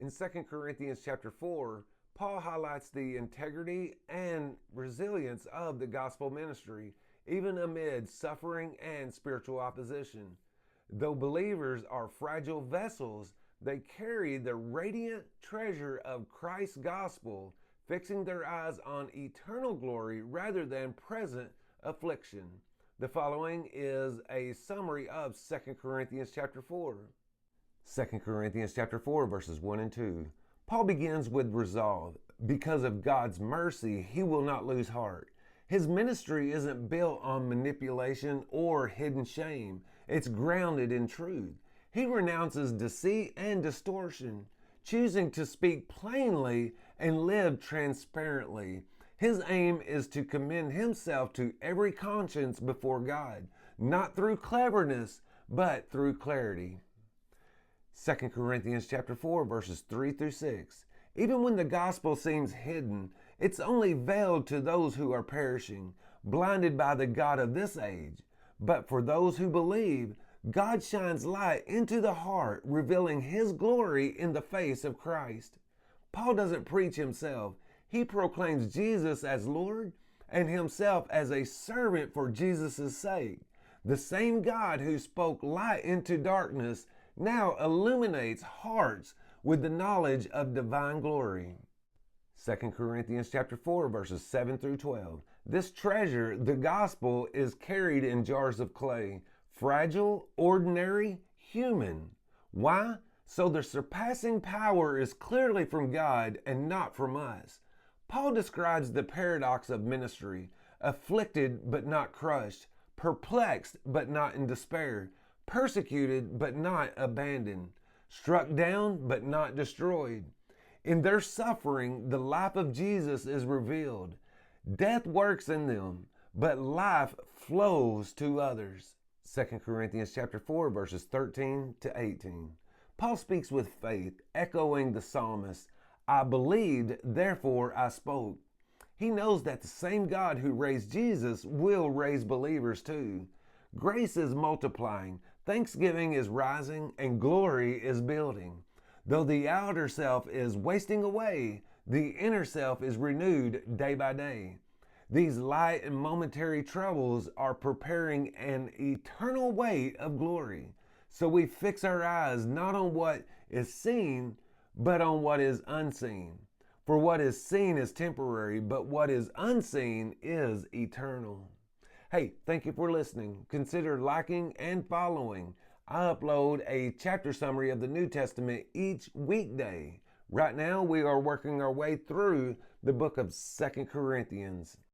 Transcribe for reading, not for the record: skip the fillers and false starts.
In 2 Corinthians chapter 4, Paul highlights the integrity and resilience of the gospel ministry, even amid suffering and spiritual opposition. Though believers are fragile vessels, they carry the radiant treasure of Christ's gospel, fixing their eyes on eternal glory rather than present affliction. The following is a summary of 2 Corinthians chapter 4. 2 Corinthians chapter 4 verses 1 and 2. Paul begins with resolve. Because of God's mercy, he will not lose heart. His ministry isn't built on manipulation or hidden shame. It's grounded in truth. He renounces deceit and distortion, choosing to speak plainly and live transparently. His aim is to commend himself to every conscience before God, not through cleverness, but through clarity. 2 Corinthians chapter 4 verses 3 through 6. Even when the gospel seems hidden, it's only veiled to those who are perishing, blinded by the God of this age. But for those who believe, God shines light into the heart, revealing His glory in the face of Christ. Paul doesn't preach himself. He proclaims Jesus as Lord and himself as a servant for Jesus' sake. The same God who spoke light into darkness now illuminates hearts with the knowledge of divine glory. 2 Corinthians chapter 4 verses 7 through 12. This treasure, the gospel, is carried in jars of clay, fragile, ordinary, human. Why? So the surpassing power is clearly from God and not from us. Paul describes the paradox of ministry: afflicted but not crushed, perplexed but not in despair, persecuted but not abandoned, struck down but not destroyed. In their suffering, the life of Jesus is revealed. Death works in them, but life flows to others. 2 Corinthians chapter 4 verses 13 to 18. Paul speaks with faith, echoing the psalmist, I believed, therefore I spoke. He knows that the same God who raised Jesus will raise believers too. Grace is multiplying, thanksgiving is rising, and glory is building. Though the outer self is wasting away, the inner self is renewed day by day. These light and momentary troubles are preparing an eternal weight of glory. So we fix our eyes not on what is seen, but on what is unseen. For what is seen is temporary, but what is unseen is eternal. Hey, thank you for listening. Consider liking and following. I upload a chapter summary of the New Testament each weekday. Right now, we are working our way through the book of 2 Corinthians.